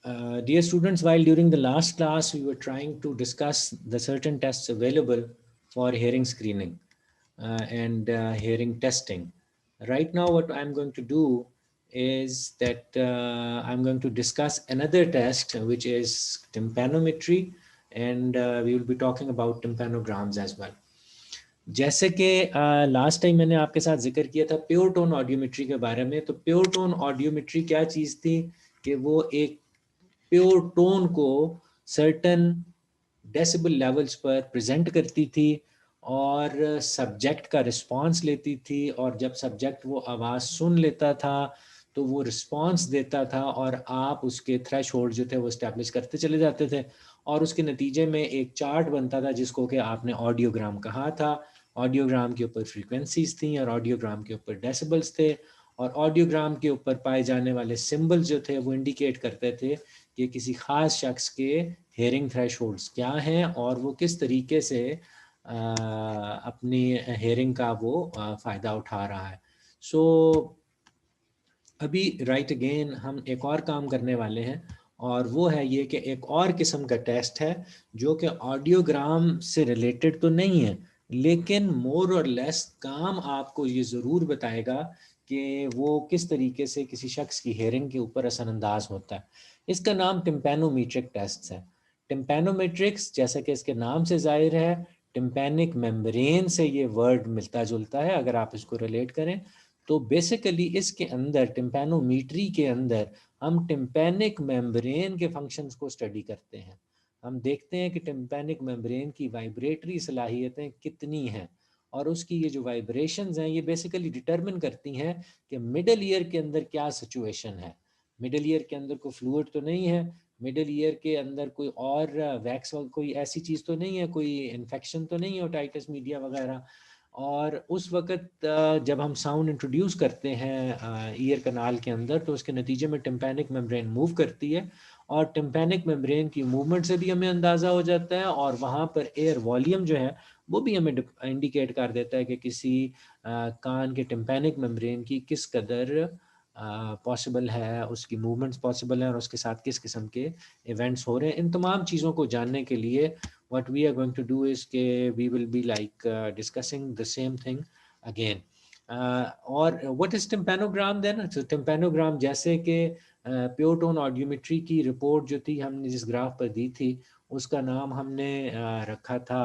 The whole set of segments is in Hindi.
Dear students, while during the last class we were trying to discuss the certain tests available for hearing screening and hearing testing. Right now what I'm going to do is that I'm going to discuss another test which is tympanometry, and we will be talking about tympanograms as well. जैसे कि लास्ट टाइम मैंने आपके साथ जिक्र किया था प्योर टोन ऑडियोमेट्री के बारे में, तो प्योर टोन ऑडियोमेट्री क्या चीज़ थी कि वो एक प्योर टोन को सर्टन डेसिबल लेवल्स पर प्रेजेंट करती थी और सब्जेक्ट का रिस्पांस लेती थी, और जब सब्जेक्ट वो आवाज़ सुन लेता था तो वो रिस्पांस देता था और आप उसके थ्रेशोल्ड जो थे वो इस्टेब्लिश करते चले जाते थे, और उसके नतीजे में एक चार्ट बनता था जिसको कि आपने ऑडियोग्राम कहा था। ऑडियोग्राम के ऊपर फ्रीक्वेंसीज थी और ऑडियोग्राम के ऊपर डेसिबल्स थे, और ऑडियोग्राम के ऊपर पाए जाने वाले सिंबल्स जो थे वो इंडिकेट करते थे कि किसी ख़ास शख्स के हेयरिंग थ्रेशोल्ड्स क्या हैं और वो किस तरीके से अपनी हेयरिंग का वो फ़ायदा उठा रहा है। सो अभी राइट अगेन हम एक और काम करने वाले हैं, और वो है ये कि एक और किस्म का टेस्ट है जो कि ऑडियोग्राम से रिलेटेड तो नहीं है, लेकिन मोर और लेस काम आपको ये ज़रूर बताएगा कि वो किस तरीके से किसी शख्स की हेयरिंग के ऊपर असरअंदाज होता है। इसका नाम टिम्पैनोमेट्रिक टेस्ट है। टिम्पैनोमेट्रिक्स जैसा कि इसके नाम से ज़ाहिर है, टिम्पैनिक मेम्ब्रेन से ये वर्ड मिलता जुलता है अगर आप इसको रिलेट करें। तो बेसिकली इसके अंदर टिम्पैनोमीट्री के अंदर हम टिम्पैनिक मेम्ब्रेन के फंक्शंस को स्टडी करते हैं। हम देखते हैं कि टिम्पैनिक मेम्ब्रेन की वाइब्रेटरी सलाहियतें कितनी हैं, और उसकी ये जो वाइब्रेशंस हैं ये बेसिकली डिटरमिन करती हैं कि मिडल ईयर के अंदर क्या सिचुएशन है। मिडल ईयर के अंदर कोई फ्लूइड तो नहीं है, मिडल ईयर के अंदर कोई और वैक्स कोई ऐसी चीज़ तो नहीं है, कोई इन्फेक्शन तो नहीं है ओटाइटिस मीडिया वगैरह। और उस वक़्त जब हम साउंड इंट्रोड्यूस करते हैं ईयर कनाल के अंदर, तो उसके नतीजे में टिम्पैनिक मेम्ब्रेन मूव करती है, और टिम्पैनिक मेम्ब्रेन की मूवमेंट से भी हमें अंदाज़ा हो जाता है, और वहाँ पर एयर वॉल्यूम जो है वो भी हमें इंडिकेट कर देता है कि किसी कान के टिम्पैनिक मेम्ब्रेन की किस कदर पॉसिबल है, उसकी मूवमेंट्स पॉसिबल हैं और उसके साथ किस किस्म के इवेंट्स हो रहे हैं। इन तमाम चीज़ों को जानने के लिए what we are going to do is ke we will be like discussing the same thing again. और what is tympanogram then? So tympanogram जैसे कि प्योर टोन ऑडियोमेट्री की रिपोर्ट जो थी हमने जिस ग्राफ पर दी थी उसका नाम हमने रखा था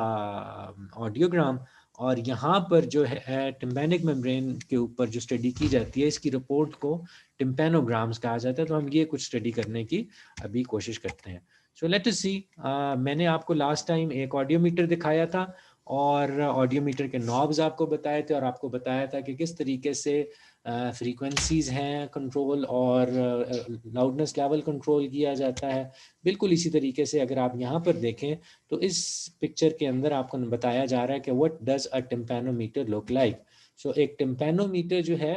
ऑडियोग्राम, और यहाँ पर जो है टिम्पैनिक मेम्ब्रेन के ऊपर जो स्टडी की जाती है इसकी रिपोर्ट को टिम्पैनोग्राम्स कहा जाता है। तो हम ये कुछ स्टडी करने की अभी कोशिश करते हैं। सो लेट अस सी, मैंने आपको लास्ट टाइम एक ऑडियोमीटर दिखाया था और ऑडियोमीटर के नॉब्स आपको बताए थे, और आपको बताया था कि किस तरीके से फ्रीक्वेंसीज हैं कंट्रोल और लाउडनेस लेवल कंट्रोल किया जाता है। बिल्कुल इसी तरीके से अगर आप यहाँ पर देखें तो इस पिक्चर के अंदर आपको बताया जा रहा है कि what does a tympanometer look like. So एक टिम्पैनोमीटर जो है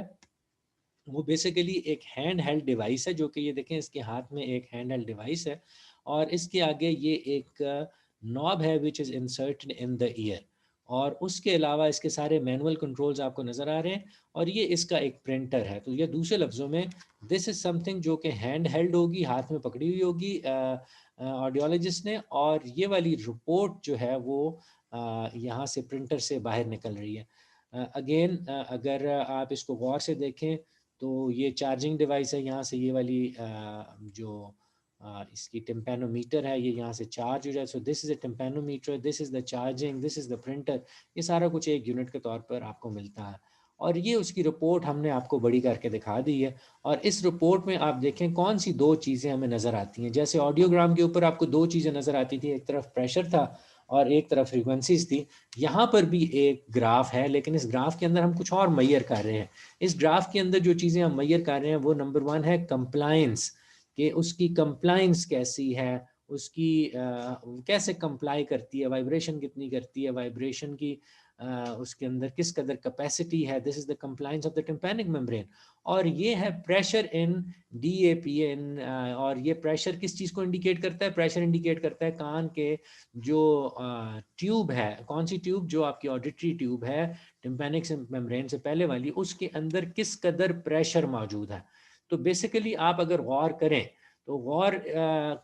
वो बेसिकली एक हैंड हेल्ड डिवाइस है, जो कि ये देखें इसके हाथ में एक हैंड हेल्ड डिवाइस है, और इसके आगे ये एक नॉब है which is inserted in the year, और उसके अलावा इसके सारे मैनुअल कंट्रोल्स आपको नज़र आ रहे हैं, और ये इसका एक प्रिंटर है। तो ये दूसरे लफ्ज़ों में दिस इज़ समथिंग जो कि हैंड हेल्ड होगी, हाथ में पकड़ी हुई होगी ऑडियोलॉजिस्ट ने, और ये वाली रिपोर्ट जो है वो यहाँ से प्रिंटर से बाहर निकल रही है। अगेन अगर आप इसको गौर से देखें तो ये चार्जिंग डिवाइस है, यहाँ से ये वाली जो इसकी टिम्पैनोमीटर है ये यहाँ से चार्ज हो जाए। So this is a tympanometer, this is the charging, this is the printer. ये सारा कुछ एक यूनिट के तौर पर आपको मिलता है, और ये उसकी रिपोर्ट हमने आपको बड़ी करके दिखा दी है। और इस रिपोर्ट में आप देखें कौन सी दो चीज़ें हमें नज़र आती हैं। जैसे ऑडियोग्राम के ऊपर आपको दो चीज़ें नज़र आती थी, एक तरफ प्रेशर था और एक तरफ फ्रीक्वेंसीज थी। यहाँ पर भी एक ग्राफ है, लेकिन इस ग्राफ के अंदर हम कुछ और मैयर कर रहे हैं। इस ग्राफ के अंदर जो चीज़ें हम मैयर कर रहे हैं वो नंबर वन है कंप्लायंस, कि उसकी कंप्लायंस कैसी है, उसकी कैसे कंप्लाई करती है, वाइब्रेशन कितनी करती है, वाइब्रेशन की उसके अंदर किस कदर कैपेसिटी है। This is the compliance of the tympanic membrane. और ये है प्रेशर इन DAPN, और ये प्रेशर किस चीज़ को इंडिकेट करता है? प्रेशर इंडिकेट करता है कान के जो ट्यूब है, कौन सी ट्यूब, जो आपकी ऑडिटरी ट्यूब है टिम्पैनिक मेम्ब्रेन से पहले वाली, उसके अंदर किस कदर प्रेशर मौजूद है। तो बेसिकली आप अगर गौर करें तो गौर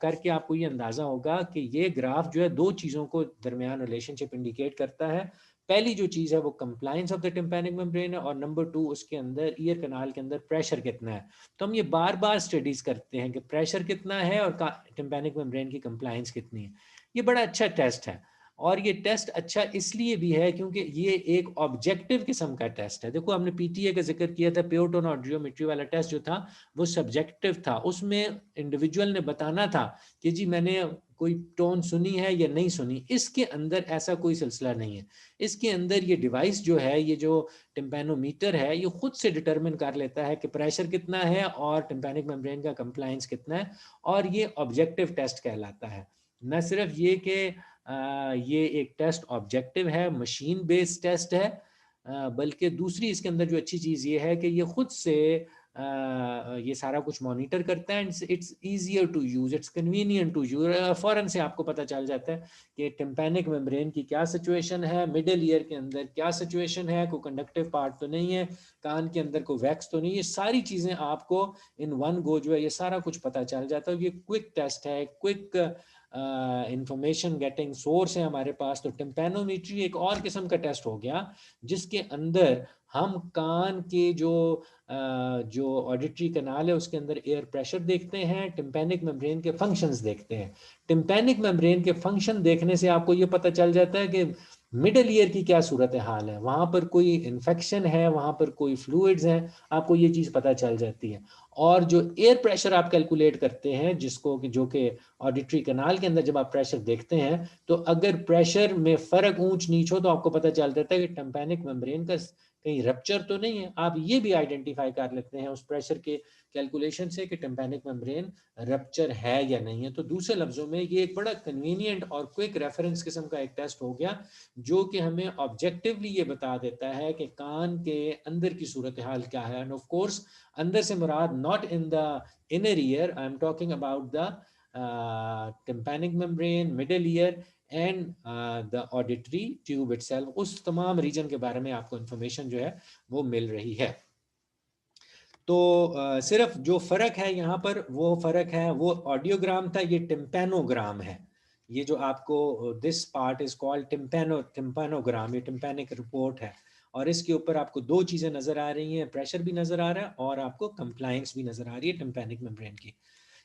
करके आपको ये अंदाजा होगा कि ये ग्राफ जो है दो चीज़ों को दरमियान रिलेशनशिप इंडिकेट करता है। पहली जो चीज़ है वो compliance of the tympanic membrane है, और नंबर 2 उसके अंदर ईयर कनाल के अंदर प्रेशर कितना है। तो हम ये बार बार स्टडीज करते हैं कि प्रेशर कितना है और टिम्पैनिक मेम्ब्रेन की कंप्लायंस कितनी है। ये बड़ा अच्छा टेस्ट है, और ये टेस्ट अच्छा इसलिए भी है क्योंकि ये एक ऑब्जेक्टिव किस्म का टेस्ट है। देखो हमने पीटीए का जिक्र किया था, प्योर टोन और जियोमेट्री वाला टेस्ट जो था वो सब्जेक्टिव था। उसमें इंडिविजुअल ने बताना था कि जी मैंने कोई टोन सुनी है या नहीं सुनी। इसके अंदर ऐसा कोई सिलसिला नहीं है। इसके अंदर ये डिवाइस जो है, ये जो टिम्पैनोमीटर है, ये खुद से डिटरमिन कर लेता है कि प्रेशर कितना है और टिम्पैनिक मेम्ब्रेन का कंप्लायंस कितना है, और ये ऑब्जेक्टिव टेस्ट कहलाता है। न सिर्फ ये कि ये एक टेस्ट ऑब्जेक्टिव है, मशीन बेस्ड टेस्ट है, बल्कि दूसरी इसके अंदर जो अच्छी चीज़ ये है कि ये खुद से ये सारा कुछ मॉनिटर करता है। It's easier to use, it's convenient to use. फ़ौरन से आपको पता चल जाता है कि टिम्पैनिक मेम्ब्रेन की क्या सिचुएशन है, मिडिल ईयर के अंदर क्या सिचुएशन है, कोई कंडक्टिव पार्ट तो नहीं है, कान के अंदर कोई वैक्स तो नहीं है। ये सारी चीज़ें आपको इन वन गो जो है ये सारा कुछ पता चल जाता है। ये क्विक टेस्ट है, क्विक इंफॉर्मेशन गेटिंग सोर्स है हमारे पास। तो टिम्पैनोमेट्री एक और किस्म का टेस्ट हो गया जिसके अंदर हम कान के जो ऑडिटरी कनाल है उसके अंदर एयर प्रेशर देखते हैं, टिम्पैनिक मेम्ब्रेन के फंक्शंस देखते हैं। टिम्पैनिक मेम्ब्रेन के फंक्शन देखने से आपको ये पता चल जाता है कि मिडल ईयर की क्या सूरत हाल है, वहां पर कोई इन्फेक्शन है, वहां पर कोई फ्लूइड्स हैं, आपको ये चीज पता चल जाती है। और जो एयर प्रेशर आप कैलकुलेट करते हैं, जिसको जो कि ऑडिटरी कनाल के अंदर जब आप प्रेशर देखते हैं, तो अगर प्रेशर में फर्क ऊंच नीच हो तो आपको पता चल जाता है कि टिम्पैनिक मेम्ब्रेन का कहीं रप्चर तो नहीं है। आप ये भी आइडेंटिफाई कर लेते हैं उस प्रेशर के कैलकुलेशन से कि टिम्पैनिक मेम्ब्रेन रप्चर है या नहीं है। तो दूसरे लफ्जों में ये एक बड़ा कन्वीनियंट और क्विक रेफरेंस किस्म का एक टेस्ट हो गया जो कि हमें ऑब्जेक्टिवली ये बता देता है कि कान के अंदर की सूरत हाल क्या है। एंड ऑफ कोर्स अंदर से मुराद not in the inner ear, I am talking about the tympanic membrane, middle ear and the auditory tube itself। उस तमाम रीजन के बारे में आपको इंफॉर्मेशन जो है वो मिल रही है। तो सिर्फ जो फर्क है यहाँ पर, वो फर्क है, वो ऑडियोग्राम था, ये टिम्पैनोग्राम है। ये जो आपको दिस पार्ट इज कॉल्ड टिम्पैनोग्राम, ये टिम्पैनिक रिपोर्ट है। और इसके ऊपर आपको दो चीजें नजर आ रही हैं, प्रेशर भी नजर आ रहा है और आपको कंप्लायंस भी नजर आ रही है टिम्पैनिक मेम्ब्रेन की।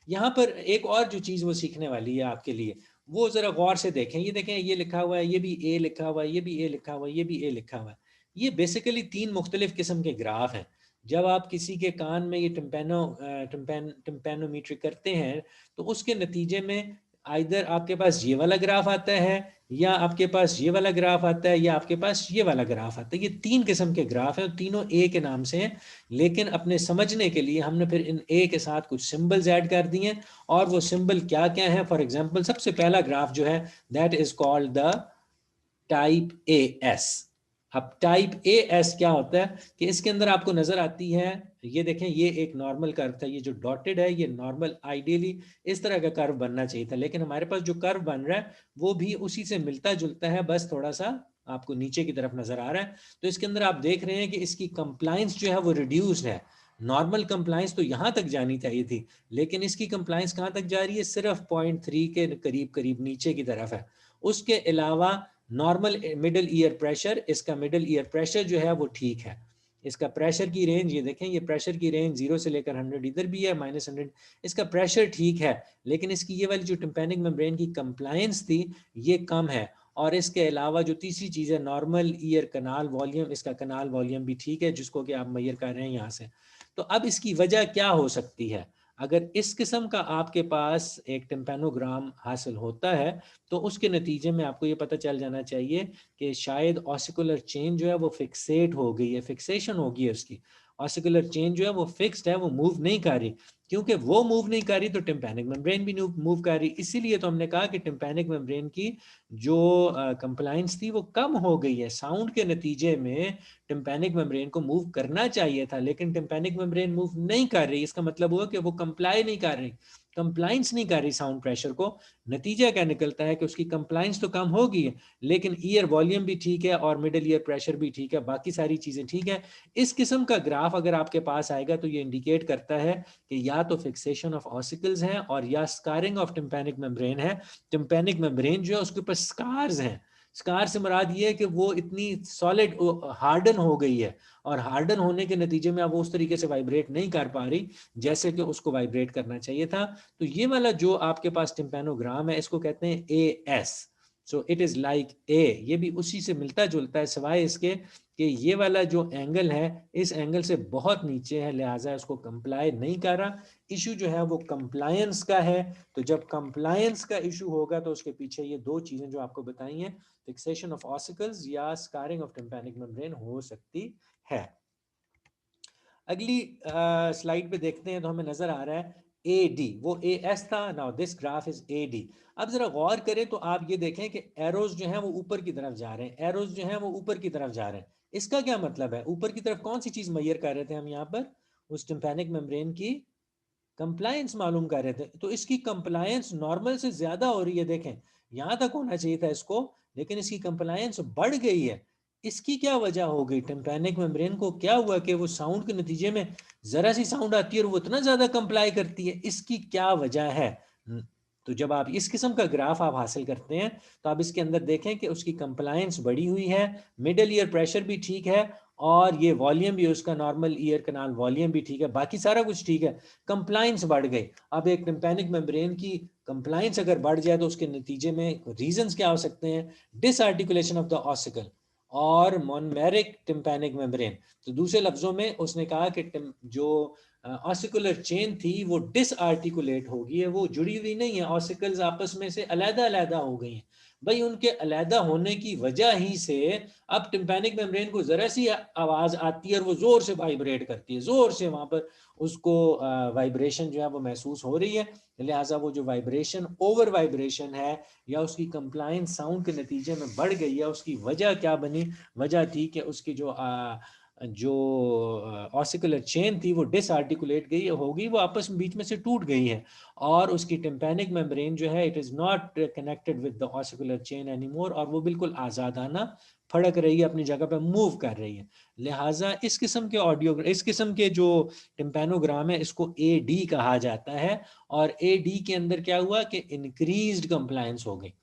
यहाँ पर एक और जो चीज़ वो सीखने वाली है आपके लिए, वो ज़रा गौर से देखें। ये देखें, ये लिखा हुआ है, ये भी ए लिखा हुआ है, ये भी ए लिखा हुआ है, ये भी ए लिखा हुआ है। ये बेसिकली तीन मुख्तलिफ किस्म के ग्राफ हैं। जब आप किसी के कान में ये टिम्पैनोमीट्री करते हैं तो उसके नतीजे में आइदर आपके पास ये वाला ग्राफ आता है, या आपके पास ये वाला ग्राफ आता है, या आपके पास ये वाला ग्राफ आता है। ये तीन किस्म के ग्राफ हैं, तीनों ए के नाम से हैं, लेकिन अपने समझने के लिए हमने फिर इन ए के साथ कुछ सिंबल्स ऐड कर दिए। और वो सिंबल क्या क्या है, फॉर एग्जांपल सबसे पहला ग्राफ जो है that is called the type A S. अब टाइप ए एस क्या होता है कि इसके अंदर आपको नजर आती है, ये देखें, ये एक नॉर्मल कर्व था, ये जो डॉटेड है ये नॉर्मल, आइडियली इस तरह का कर्व बनना चाहिए था, लेकिन हमारे पास जो कर्व बन रहा है वो भी उसी से मिलता जुलता है, बस थोड़ा सा आपको नीचे की तरफ नजर आ रहा है। तो इसके अंदर आप देख रहे हैं कि इसकी कंप्लायंस जो है वो रिड्यूस्ड है। नॉर्मल कंप्लायंस तो यहां तक जानी चाहिए थी, लेकिन इसकी कंप्लायंस कहां तक जा रही है, सिर्फ 0.3 के करीब करीब नीचे की तरफ है। उसके अलावा नॉर्मल मिडिल ईयर प्रेशर, इसका मिडिल ईयर प्रेशर जो है वो ठीक है। इसका प्रेशर की रेंज ये देखें, ये प्रेशर की रेंज 0 से लेकर 100, इधर भी है -100। इसका प्रेशर ठीक है, लेकिन इसकी ये वाली जो टिम्पैनिक मेम्ब्रेन की कंप्लायंस थी ये कम है। और इसके अलावा जो तीसरी चीज़ है, नॉर्मल ईयर कनाल वॉल्यूम, इसका कनाल वॉल्यूम भी ठीक है, जिसको कि आप मैयर कर रहे हैं यहाँ से। तो अब इसकी वजह क्या हो सकती है? अगर इस किस्म का आपके पास एक टिम्पैनोग्राम हासिल होता है तो उसके नतीजे में आपको ये पता चल जाना चाहिए कि शायद ऑसिकुलर चेन जो है वो फिक्सेट हो गई है, फिक्सेशन हो गई है उसकी। ऑसिकुलर चेन जो है वो फिक्स्ड है, वो मूव नहीं कर रही। क्योंकि वो मूव नहीं कर रही तो टिम्पैनिक मेम्ब्रेन भी मूव कर रही। इसीलिए तो हमने कहा कि टिम्पैनिक मेम्ब्रेन की जो कंप्लायंस थी वो कम हो गई है। साउंड के नतीजे में टिम्पैनिक मेम्ब्रेन को मूव करना चाहिए था, लेकिन टिम्पैनिक मेम्ब्रेन मूव नहीं कर रही। इसका मतलब हुआ कि वो कंप्लाई नहीं कर रही। कंप्लाइंस नहीं कर रही साउंड प्रेशर को, नतीजा क्या निकलता है कि उसकी कंप्लाइंस तो कम होगी है, लेकिन ईयर वॉल्यूम भी ठीक है और मिडिल ईयर प्रेशर भी ठीक है, बाकी सारी चीज़ें ठीक है। इस किस्म का ग्राफ अगर आपके पास आएगा तो ये इंडिकेट करता है कि या तो फिक्सेशन ऑफ ऑसिकल्स हैं और या स्कारिंग ऑफ टिम्पैनिक मेम्ब्रेन है। टिम्पैनिक मेम्ब्रेन जो है उसके ऊपर स्कार्स हैं। स्कार से मुराद ये है कि वो इतनी सॉलिड हार्डन हो गई है और हार्डन होने के नतीजे में अब वो उस तरीके से वाइब्रेट नहीं कर पा रही जैसे कि उसको वाइब्रेट करना चाहिए था। तो ये वाला जो आपके पास टिम्पैनोग्राम है इसको कहते हैं AS। So it is like a, ये भी उसी से मिलता जुलता है सिवाय इसके कि ये वाला जो एंगल है इस एंगल से बहुत नीचे है, लिहाजा उसको कंप्लाई नहीं कर रहा। इशू जो है वो कंप्लायंस का है। तो जब कंप्लायंस का इशू होगा तो उसके पीछे ये दो चीजें जो आपको बताई हैं, फिक्सेशन ऑफ ऑसिकल्स या स्कारिंग ऑफ टिम्पैनिक मेम्ब्रेन हो सकती है। अगली स्लाइड पे देखते हैं तो हमें नजर आ रहा है AD, वो AS था, now this graph is AD। अब जरा गौर करें तो आप ये देखें कि एरोज जो हैं वो ऊपर की तरफ जा रहे हैं, एरोज जो हैं वो ऊपर की तरफ जा रहे हैं। इसका क्या मतलब है? ऊपर की तरफ कौन सी चीज मैयर कर रहे थे हम यहाँ पर? उस टिम्पैनिक मेम्ब्रेन की कंप्लायंस मालूम कर रहे थे। तो इसकी कंप्लायंस नॉर्मल से ज्यादा हो रही है, देखें यहां तक होना चाहिए था इसको, लेकिन इसकी कंप्लायंस बढ़ गई है। इसकी क्या वजह हो गई? टिम्पैनिक मेम्ब्रेन को क्या हुआ कि वो साउंड के नतीजे में जरा सी साउंड आती है और वो इतना ज्यादा कंप्लाई करती है, इसकी क्या वजह है? तो जब आप इस किस्म का ग्राफ आप हासिल करते हैं तो आप इसके अंदर देखें कि उसकी कंप्लायंस बढ़ी हुई है, मिडिल ईयर प्रेशर भी ठीक है और ये वॉल्यूम भी उसका नॉर्मल ईयर कनाल वॉल्यूम भी ठीक है, बाकी सारा कुछ ठीक है, कंप्लायंस बढ़ गई। अब एक टिम्पैनिक मेम्ब्रेन की कंप्लायंस अगर बढ़ जाए तो उसके नतीजे में रीजंस क्या हो सकते हैं? डिसआर्टिकुलेशन ऑफ द ऑसिकल और मोनोमेरिक टिम्पैनिक मेम्ब्रेन। तो दूसरे लफ्जों में उसने कहा कि जो ऑसिकुलर चेन थी वो डिसआर्टिकुलेट हो गई है, वो जुड़ी हुई नहीं है, ऑसिकल्स आपस में से अलग अलग हो गई हैं। भाई उनके अलहदा होने की वजह ही से अब टिम्पैनिक मेम्ब्रेन को जरा सी आवाज आती है और वो जोर से वाइब्रेट करती है, जोर से वहां पर उसको वाइब्रेशन जो है वो महसूस हो रही है। लिहाजा वो जो वाइब्रेशन ओवर वाइब्रेशन है या उसकी कंप्लायंस साउंड के नतीजे में बढ़ गई है, उसकी वजह क्या बनी? वजह थी कि उसकी जो ऑसिकुलर चेन थी वो डिसआर्टिकुलेट गई होगी, वो आपस में बीच में से टूट गई है और उसकी टिम्पैनिक मेम्ब्रेन जो है it is not connected with the ossicular chain anymore और वो बिल्कुल आजादाना फड़क रही है, अपनी जगह पे मूव कर रही है। लिहाजा इस किस्म के ऑडियो, इस किस्म के जो टिम्पैनोग्राम है इसको AD कहा जाता है। और AD के अंदर क्या हुआ कि इंक्रीज्ड कंप्लायंस हो गई।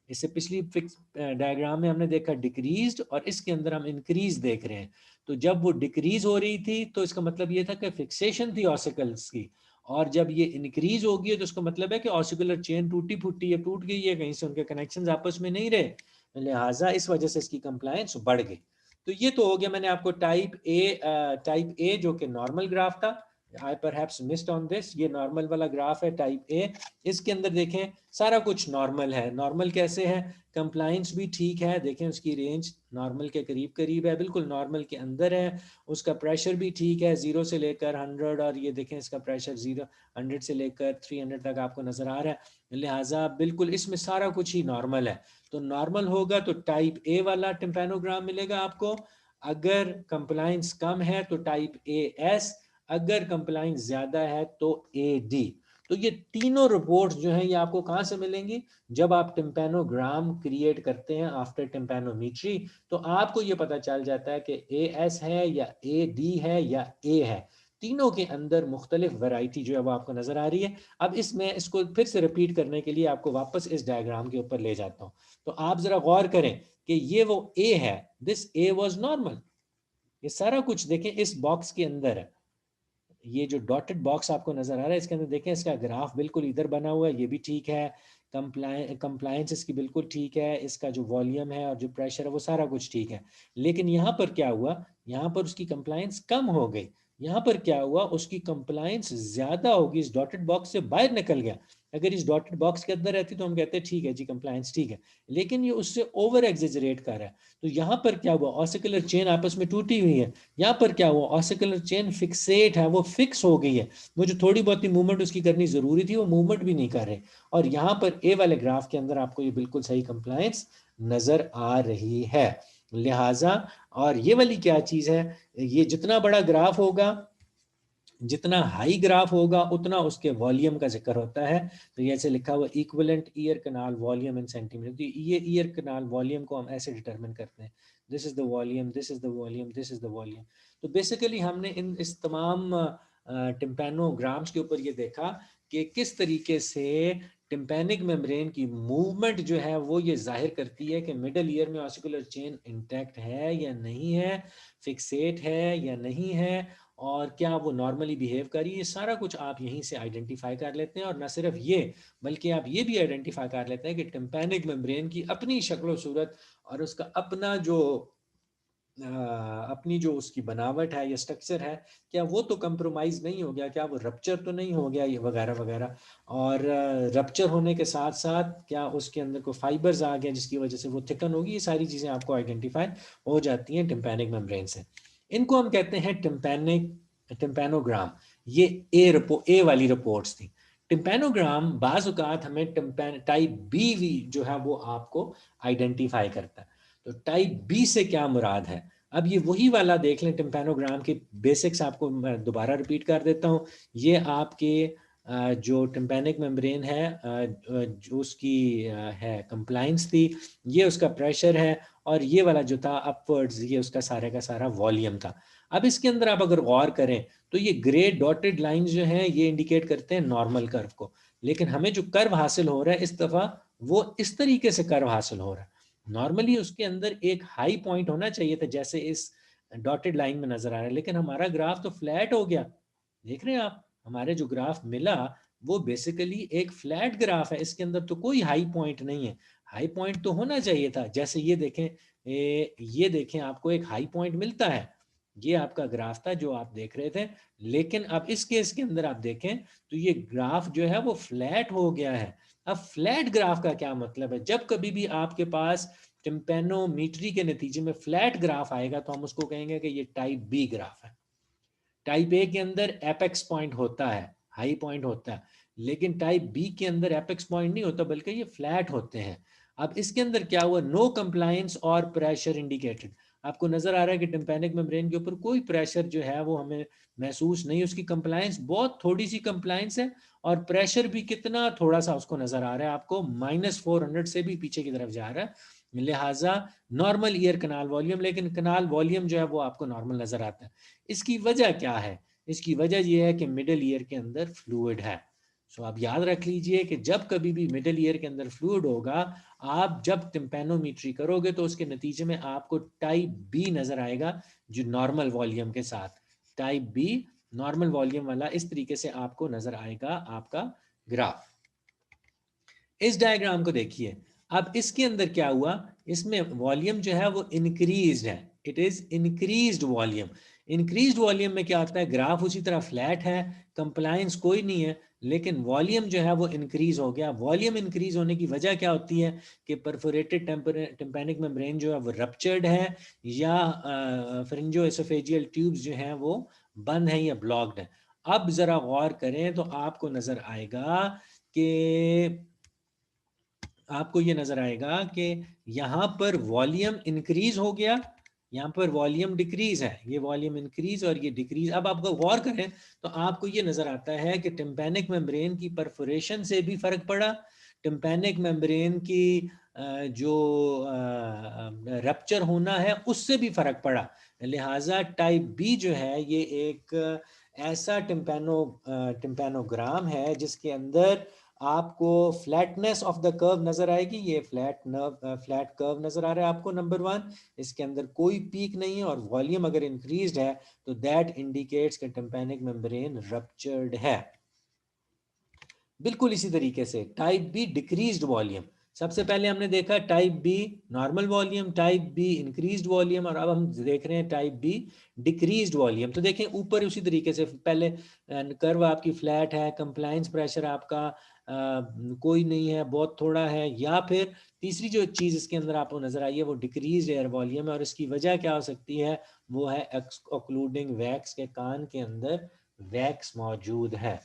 इससे पिछली फिक्स डायग्राम में हमने देखा डिक्रीज्ड और इसके अंदर हम इंक्रीज देख रहे हैं। तो जब वो डिक्रीज हो रही थी तो इसका मतलब ये था कि फिक्सेशन थी ऑसिकल्स की, और जब ये इंक्रीज होगी है तो उसका मतलब है कि ऑसिकुलर चेन टूटी फूटी है, टूट गई है, कहीं से उनके कनेक्शंस आपस में नहीं रहे, लिहाजा इस वजह से इसकी कंप्लायंस बढ़ गई। तो ये तो हो गया, मैंने आपको टाइप ए जो कि नॉर्मल ग्राफ था, आई परहैप्स मिस्ड ऑन दिस, ये नॉर्मल वाला ग्राफ है टाइप ए। इसके अंदर देखें सारा कुछ नॉर्मल है। नॉर्मल कैसे है? कंप्लायंस भी ठीक है, देखें उसकी रेंज नॉर्मल के करीब करीब है, बिल्कुल नॉर्मल के अंदर है। उसका प्रेशर भी ठीक है, 0 से लेकर 100, और ये देखें इसका प्रेशर 100 से लेकर 300 तक आपको नजर आ रहा है। लिहाजा बिल्कुल इसमें सारा कुछ ही नॉर्मल है। तो नॉर्मल होगा तो टाइप ए वाला टिम्पैनोग्राम मिलेगा आपको। अगर कंप्लायंस कम है तो टाइप AS, अगर कंप्लायंस ज्यादा है तो AD। तो ये तीनों रिपोर्ट्स जो हैं ये आपको कहां से मिलेंगी? जब आप टिम्पैनोग्राम क्रिएट करते हैं आफ्टर टिम्पैनोमेट्री, तो आपको ये पता चल जाता है कि AS है या AD है या A है। तीनों के अंदर मुख्तलिफ वैरायटी जो है वो आपको नजर आ रही है। अब इसमें इसको फिर से रिपीट करने के लिए आपको वापस इस डायग्राम के ऊपर ले जाता हूं। तो आप जरा गौर करें कि ये वो A है, दिस A वाज नॉर्मल। ये सारा कुछ देखें इस बॉक्स के अंदर है, ये जो डॉटेड बॉक्स आपको नजर आ रहा है इसके अंदर देखें इसका ग्राफ बिल्कुल इधर बना हुआ है, ये भी ठीक है। कंप्लायंस इसकी बिल्कुल ठीक है, इसका जो वॉल्यूम है और जो प्रेशर है वो सारा कुछ ठीक है। लेकिन यहाँ पर क्या हुआ? यहाँ पर उसकी कंप्लायंस कम हो गई। यहाँ पर क्या हुआ? उसकी कंप्लायंस ज्यादा होगी, इस डॉटेड बॉक्स से बाहर निकल गया। अगर इस डॉटेड बॉक्स के अंदर रहती तो हम कहते हैं ठीक है जी कंप्लायंस ठीक है, लेकिन ये उससे ओवर एग्जेजरेट कर रहा है। तो यहाँ पर क्या हुआ? ऑसिकुलर चेन आपस में टूटी हुई है। यहाँ पर क्या हुआ? ऑसिकुलर चेन फिक्सेट है, वो फिक्स हो गई है। वो जो थोड़ी बहुत मूवमेंट उसकी करनी जरूरी थी वो मूवमेंट भी नहीं कर रहे। और यहाँ पर ए वाले ग्राफ के अंदर आपको ये बिल्कुल सही कंप्लायंस नजर आ रही है। लिहाजा और ये वाली क्या चीज है? ये जितना बड़ा ग्राफ होगा जितना हाई ग्राफ होगा उतना उसके वॉल्यूम का जिक्र होता है। तो ये ऐसे लिखा हुआ इक्विवेलेंट ईयर कनाल वॉल्यूम इन सेंटीमीटर। तो ये ईयर कनाल वॉल्यूम को हम ऐसे डिटरमिन करते हैं, this is the volume, this is the volume, this is the volume. तो बेसिकली हमने इस तमाम टिम्पैनोग्राम्स के ऊपर ये देखा कि किस तरीके से टिम्पैनिक मेम्ब्रेन की मूवमेंट जो है वो ये जाहिर करती है कि मिडल ईयर में ऑसिकुलर चेन इंटैक्ट है या नहीं है, फिक्सेट है या नहीं है, और क्या वो नॉर्मली बिहेव कर रही है। ये सारा कुछ आप यहीं से आइडेंटिफाई कर लेते हैं। और ना सिर्फ ये, बल्कि आप ये भी आइडेंटिफाई कर लेते हैं कि टिम्पैनिक मेम्ब्रेन की अपनी शक्ल सूरत और उसका अपना जो अपनी जो उसकी बनावट है या स्ट्रक्चर है, क्या वो तो कंप्रोमाइज नहीं हो गया, क्या वो रप्चर तो नहीं हो गया, ये वगैरह वगैरह। और रप्चर होने के साथ साथ क्या उसके अंदर कोई फाइबर्स आ गया जिसकी वजह से वो थिकन होगी। ये सारी चीज़ें आपको आइडेंटिफाई हो जाती हैं टिम्पैनिक मेम्ब्रेन से। इनको हम कहते हैं टिम्पैनोग्राम। ये ए वाली रिपोर्ट्स थी। टिम्पैनोग्राम बाज औकात हमें टाइप बी जो है वो आपको आइडेंटिफाई करता है। तो टाइप बी से क्या मुराद है? अब ये वही वाला देख लें, टिम्पैनोग्राम के बेसिक्स आपको मैं दोबारा रिपीट कर देता हूँ। ये आपके जो टिम्पैनिक मेम्ब्रेन है, जो उसकी है कंप्लाइंस थी, ये उसका प्रेशर है, और ये वाला जो था अपवर्ड्स, ये उसका सारे का सारा वॉल्यूम था। अब इसके अंदर आप अगर गौर करें तो ये ग्रे डॉटेड लाइन जो है ये इंडिकेट करते हैं नॉर्मल कर्व को। लेकिन हमें जो कर्व हासिल हो रहा है इस दफ़ा, वो इस तरीके से कर्व हासिल हो रहा है। नॉर्मली उसके अंदर एक हाई पॉइंट होना चाहिए था जैसे इस डॉटेड लाइन में नजर आ रहा है, लेकिन हमारा ग्राफ तो फ्लैट हो गया। देख रहे हैं आप, हमारे जो ग्राफ मिला वो बेसिकली एक फ्लैट ग्राफ है, इसके अंदर तो कोई हाई पॉइंट नहीं है। हाई पॉइंट तो होना चाहिए था, जैसे ये देखें, ये देखें, आपको एक हाई पॉइंट मिलता है। ये आपका ग्राफ था जो आप देख रहे थे। लेकिन अब इस केस के अंदर आप देखें तो ये ग्राफ जो है वो फ्लैट हो गया है। अब फ्लैट ग्राफ का क्या मतलब है? जब कभी भी आपके पास टिम्पैनोमीट्री के नतीजे में फ्लैट ग्राफ आएगा तो हम उसको कहेंगे कि ये टाइप बी ग्राफ है। टाइप ए के अंदर एपेक्स पॉइंट होता है, हाई पॉइंट होता है, लेकिन टाइप बी के अंदर एपेक्स पॉइंट नहीं होता, बल्कि ये फ्लैट होते हैं। अब इसके अंदर क्या हुआ? नो कंप्लायंस और प्रेशर इंडिकेटेड। आपको नजर आ रहा है कि टिम्पैनिक मेम्ब्रेन के ऊपर कोई प्रेशर जो है वो हमें महसूस नहीं, उसकी कंप्लायंस बहुत थोड़ी सी कंप्लायंस है, और प्रेशर भी कितना थोड़ा सा उसको नजर आ रहा है, आपको -400 से भी पीछे की तरफ जा रहा है। लिहाजा नॉर्मल ईयर कनाल वॉल्यूम, लेकिन कनाल वॉल्यूम जो है वो आपको नॉर्मल नजर आता है। इसकी वजह क्या है? इसकी वजह यह है कि मिडिल ईयर के अंदर फ्लूइड है। सो आप याद रख लीजिए कि जब कभी भी मिडिल ईयर के अंदर फ्लूइड होगा, आप जब टिम्पैनोमीट्री करोगे तो उसके नतीजे में आपको टाइप बी नजर आएगा, जो नॉर्मल वॉल्यूम के साथ। टाइप बी नॉर्मल वॉल्यूम वाला इस तरीके से आपको नजर आएगा आपका ग्राफ। इस डायग्राम को देखिए। अब इसके अंदर क्या हुआ? इसमें वॉल्यूम जो है वो इंक्रीज्ड है, it is increased volume. Increased volume में क्या होता है? ग्राफ उसी तरह फ्लैट है, कंप्लायंस कोई नहीं है, लेकिन वॉल्यूम जो है वो इंक्रीज हो गया। वॉल्यूम इंक्रीज होने की वजह क्या होती है? कि परफोरेटेड टिम्पैनिक मेम्ब्रेन जो है वो रप्चर्ड है, या फ्रिंजो एसोफेजियल ट्यूब्स जो हैं वो बंद हैं या ब्लॉक्ड हैं। अब जरा गौर करें तो आपको नजर आएगा कि आपको ये नजर आएगा कि यहाँ पर वॉल्यूम इंक्रीज हो गया, यहाँ पर वॉल्यूम डिक्रीज है, ये वॉल्यूम इंक्रीज और ये डिक्रीज। अब आप गौर करें तो आपको ये नजर आता है कि टिम्पैनिक मेम्ब्रेन की परफोरेशन से भी फर्क पड़ा, टिम्पैनिक मेम्ब्रेन की जो रप्चर होना है उससे भी फर्क पड़ा। लिहाजा टाइप बी जो है ये एक ऐसा टिम्पैनोग्राम है जिसके अंदर आपको फ्लैटनेस ऑफ द कर्व नजर आएगी। ये फ्लैट कर्व नजर आ रहा है आपको, नंबर वन। इसके अंदर कोई पीक नहीं है, और वॉल्यूम अगर इंक्रीज्ड है तो दैट इंडिकेट्स कि टिम्पैनिक मेम्ब्रेन रप्चर्ड है। बिल्कुल इसी तरीके से टाइप बी डिक्रीज्ड वॉल्यूम। सबसे पहले हमने देखा type B normal volume, type be increased volume, और अब हम देख रहे हैं टाइप बी डिक्रीज्ड वॉल्यूम। तो देखें ऊपर उसी तरीके से पहले कर्व आपकी फ्लैट है, कंप्लायंस प्रेशर आपका कोई नहीं है, बहुत थोड़ा है, या फिर तीसरी जो चीज़ इसके अंदर आपको नजर आई है वो डिक्रीज एयर वॉल्यूम है। और इसकी वजह क्या हो सकती है? वो है ऑक्लूडिंग वैक्स, के कान के अंदर वैक्स मौजूद है।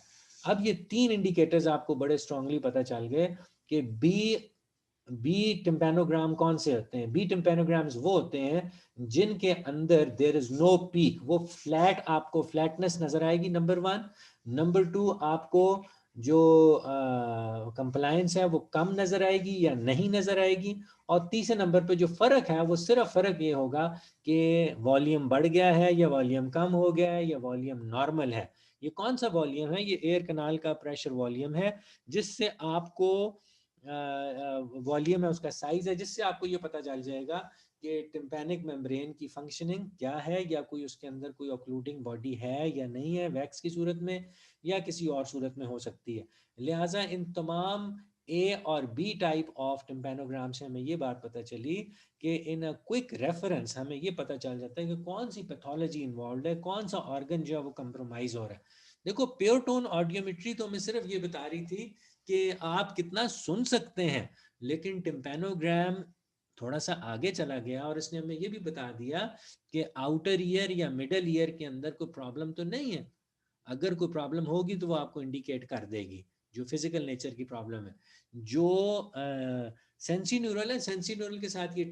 अब ये तीन इंडिकेटर्स आपको बड़े स्ट्रांगली पता चल गए कि बी बी टिम्पेनोग्राम कौन से होते हैं? बी टिम्पेनोग्राम्स वो होते हैं जिनके अंदर देयर इज नो पीक, वो फ्लैट, आपको फ्लैटनेस नजर आएगी, नंबर वन। नंबर टू, आपको जो कंप्लायंस है वो कम नजर आएगी या नहीं नजर आएगी। और तीसरे नंबर पे जो फर्क है वो सिर्फ फर्क ये होगा कि वॉल्यूम बढ़ गया है या वॉल्यूम कम हो गया है या वॉल्यूम नॉर्मल है। ये कौन सा वॉल्यूम है? ये एयर कनाल का प्रेशर वॉल्यूम है, जिससे आपको वॉल्यूम है, उसका साइज है, जिससे आपको ये पता चल जाएगा कि टिम्पैनिक मेम्ब्रेन की फंक्शनिंग क्या है, या कोई उसके अंदर कोई ऑक्लूडिंग बॉडी है या नहीं है, वैक्स की सूरत में या किसी और सूरत में हो सकती है। लिहाजा इन तमाम ए और बी टाइप ऑफ टिम्पैनोग्राम से हमें ये बात पता चली कि इन क्विक रेफरेंस हमें ये पता चल जाता है कि कौन सी पैथोलॉजी इन्वॉल्व है, कौन सा ऑर्गन जो है वो कंप्रोमाइज हो रहा है। देखो, प्योर टोन ऑडियोमेट्री तो हमें सिर्फ ये बता रही थी कि आप कितना सुन सकते हैं, लेकिन टिम्पैनोग्राम थोड़ा सा आगे चला गया और इसने हमें ये भी बता दिया कि आउटर ईयर या मिडल ईयर के अंदर कोई प्रॉब्लम तो नहीं है। अगर कोई प्रॉब्लम होगी तो वो आपको इंडिकेट कर देगी, जो फिजिकल नेचर की प्रॉब्लम है। जो सेंसी न्यूरल है, सेंसी न्यूरल के साथ ये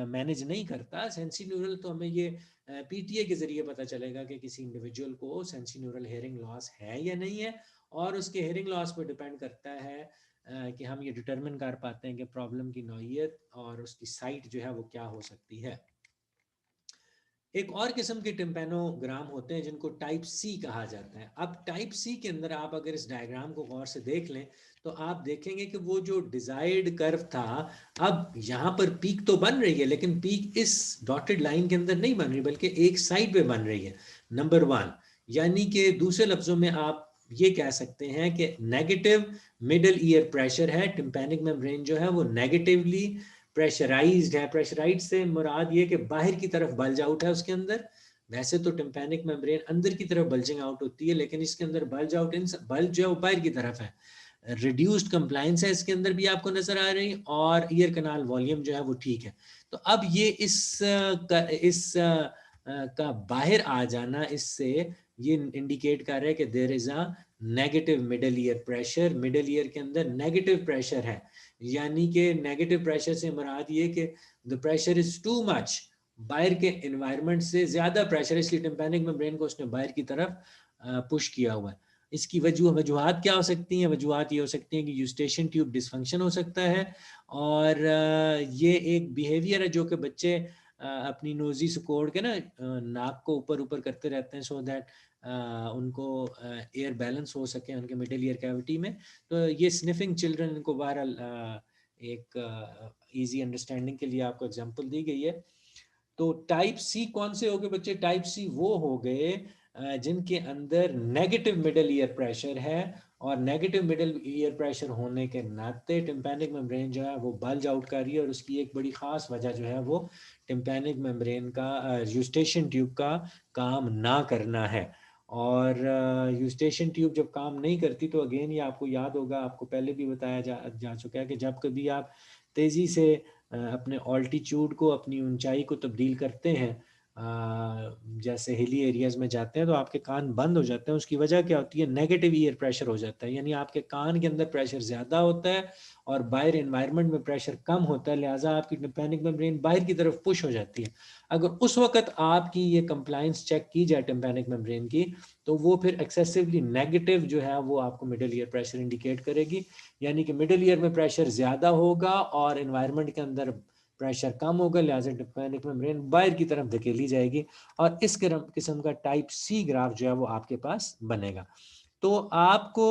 मैनेज नहीं करता। सेंसी न्यूरल तो हमें ये पीटीए के जरिए पता चलेगा कि किसी इंडिविजुअल को सेंसी न्यूरल हेयरिंग लॉस है या नहीं है, और उसके हेयरिंग लॉस पर डिपेंड करता है कि हम ये डिटरमिन कर पाते हैं कि प्रॉब्लम की नौइयत और उसकी साइट जो है वो क्या हो सकती है। एक और किस्म के टिम्पैनोग्राम होते हैं जिनको टाइप सी कहा जाता है। अब टाइप सी के अंदर आप अगर इस डायग्राम को गौर से देख लें तो आप देखेंगे कि वो जो डिजायर्ड कर्व था, अब यहाँ पर पीक तो बन रही है, लेकिन पीक इस डॉटेड लाइन के अंदर नहीं बन रही, बल्कि एक साइड पे बन रही है, नंबर वन। यानी कि दूसरे लफ्जों में आप ये कह सकते हैं कि नेगेटिव मिडल ईयर प्रेशर है, टिम्पैनिक मेम्ब्रेन जो है वो नेगेटिवली प्रेशराइज्ड है। प्रेशराइज से मुराद ये कि बाहर की तरफ बल्ज आउट है उसके अंदर। वैसे तो टिम्पैनिक मेम्ब्रेन अंदर की तरफ बल्जिंग आउट होती है, लेकिन इसके अंदर बल्ज आउट, बल्ज जो है वो बाहर की तरफ है। रिड्यूस्ड कंप्लायंस है इसके अंदर भी आपको नजर आ रही, और ईयर कनाल वॉल्यूम जो है वो ठीक है। तो अब ये का बाहर आ जाना, इससे ये इंडिकेट कर रहा है कि there is a negative middle ear pressure. Middle ear के अंदर नेगेटिव प्रेशर है, यानी कि नेगेटिव प्रेशर से मुराद ये कि the pressure is too much, बाहर के एनवायरनमेंट से ज्यादा प्रेशर, इसलिए टिम्पैनिक मेम्ब्रेन को उसने बाहर की तरफ पुश किया हुआ है। इसकी वजूहत क्या हो सकती हैं? वजूहत ये हो सकती हैं कि यूस्टेशन ट्यूब डिसफंक्शन हो सकता है, और ये एक बिहेवियर है जो कि बच्चे अपनी नोजी सिकोड़ के ना नाक को ऊपर ऊपर करते रहते हैं, सो दैट उनको एयर बैलेंस हो सके उनके मिडिल ईयर कैविटी में। तो ये स्निफिंग चिल्ड्रन, इनको बहरहाल एक इजी अंडरस्टैंडिंग के लिए आपको एग्जांपल दी गई है। तो टाइप सी कौन से हो गए बच्चे? टाइप सी वो हो गए जिनके अंदर नेगेटिव मिडल ईयर प्रेशर है, और नेगेटिव मिडल ईयर प्रेशर होने के नाते टिम्पैनिक मेम्ब्रेन जो है वो बल्ज आउट कर रही है, और उसकी एक बड़ी खास वजह जो है वो टिम्पैनिक मेम्ब्रेन का यूस्टेशन ट्यूब का काम ना करना है। और यूस्टेशन ट्यूब जब काम नहीं करती तो अगेन ये आपको याद होगा, आपको पहले भी बताया जा चुका है कि जब कभी आप तेजी से अपने ऑल्टीट्यूड को, अपनी ऊंचाई को तब्दील करते हैं, जैसे हिली एरियाज में जाते हैं, तो आपके कान बंद हो जाते हैं। उसकी वजह क्या होती है? नेगेटिव ईयर प्रेशर हो जाता है, यानी आपके कान के अंदर प्रेशर ज़्यादा होता है और बाहर एनवायरनमेंट में प्रेशर कम होता है, लिहाजा आपकी टिम्पैनिक मेम्ब्रेन बाहर की तरफ पुश हो जाती है। अगर उस वक्त आपकी ये कंप्लायंस चेक की जाए टिम्पैनिक मेम्ब्रेन की, तो वो फिर एक्सेसिवली नेगेटिव जो है वो आपको मिडिल ईयर प्रेशर इंडिकेट करेगी, यानी कि मिडिल ईयर में प्रेशर ज़्यादा होगा और एनवायरनमेंट के अंदर प्रेशर कम होगा, लिहाजा टिम्पैनिक मेम्ब्रेन बाहर की तरफ धकेली जाएगी, और इस किस्म का टाइप सी ग्राफ जो है वो आपके पास बनेगा। तो आपको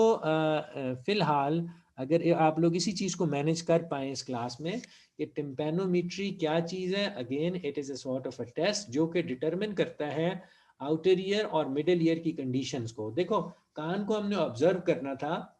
फिलहाल अगर आप लोग इसी चीज़ को मैनेज कर पाए इस क्लास में कि टिम्पैनोमेट्री क्या चीज़ है, again it is a sort of a test जो कि डिटरमिन करता है आउटर ईयर और मिडिल ईयर की कंडीशंस को। देखो, कान को हमने ऑब्जर्व करना था,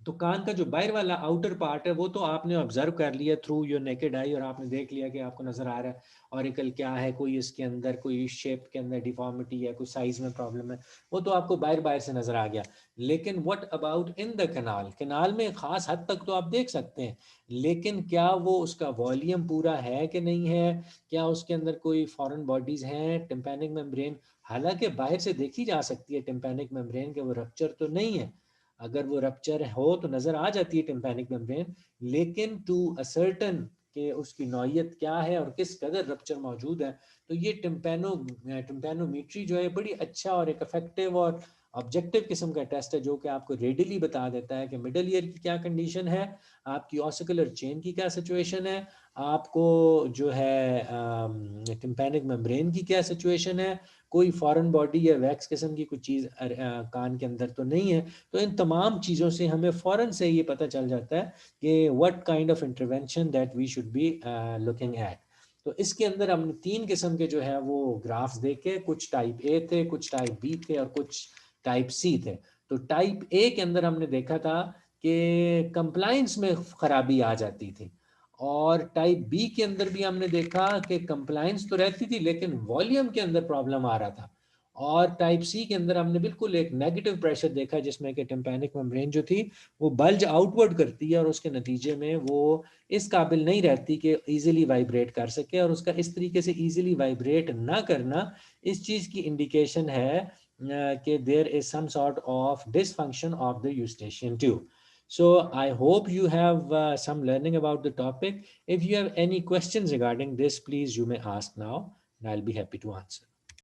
तो कान का जो बाहर वाला आउटर पार्ट है वो तो आपने ऑब्जर्व कर लिया थ्रू योर नेकेड आई, और आपने देख लिया कि आपको नजर आ रहा है ऑरिकल क्या है, कोई इसके अंदर कोई शेप के अंदर डिफॉर्मिटी है, कोई साइज में प्रॉब्लम है, वो तो आपको बाहर बाहर से नजर आ गया। लेकिन what about in the canal? Canal में खास हद तक तो आप देख सकते हैं, लेकिन क्या वो उसका वॉल्यूम पूरा है कि नहीं है, क्या उसके अंदर कोई फॉरेन बॉडीज हैं? टिम्पैनिक मेम्ब्रेन हालांकि बाहर से देखी जा सकती है टिम्पैनिक मेम्ब्रेन के, वो रप्चर तो नहीं है, अगर वो रप्चर हो तो नज़र आ जाती है टिम्पैनिक मेम्ब्रेन, लेकिन टू असर्टन कि उसकी नौयत क्या है और किस कदर रप्चर मौजूद है, तो ये टिम्पैनोमीट्री जो है बड़ी अच्छा और एक इफेक्टिव और ऑब्जेक्टिव किस्म का टेस्ट है, जो कि आपको रेडिली बता देता है कि मिडल ईयर की क्या कंडीशन है, आपकी ऑसिकुलर चेन की क्या सिचुएशन है, आपको जो है टिम्पैनिक मेम्ब्रेन की क्या सिचुएशन है, कोई फॉरेन बॉडी या वैक्स किस्म की कुछ चीज़ कान के अंदर तो नहीं है। तो इन तमाम चीज़ों से हमें फ़ौरन से ये पता चल जाता है कि what kind of intervention that we should be looking at. तो इसके अंदर हमने 3 किस्म के जो है वो ग्राफ्स देखे, कुछ टाइप ए थे, कुछ टाइप बी थे और कुछ टाइप सी थे। तो टाइप ए के अंदर हमने देखा था कि कंप्लाइंस में खराबी आ जाती थी, और टाइप बी के अंदर भी हमने देखा कि कंप्लाइंस तो रहती थी लेकिन वॉल्यूम के अंदर प्रॉब्लम आ रहा था। और टाइप सी के अंदर हमने बिल्कुल एक नेगेटिव प्रेशर देखा, जिसमें कि टिम्पैनिक मेम्ब्रेन जो थी वो बल्ज आउटवर्ड करती है और उसके नतीजे में वो इस काबिल नहीं रहती कि इजीली वाइब्रेट कर सके, और उसका इस तरीके से इजीली वाइब्रेट ना करना इस चीज़ की इंडिकेशन है कि there is some sort of dysfunction of the Eustachian tube. So I hope you have some learning about the topic. If you have any questions regarding this, please you may ask now and I'll be happy to answer.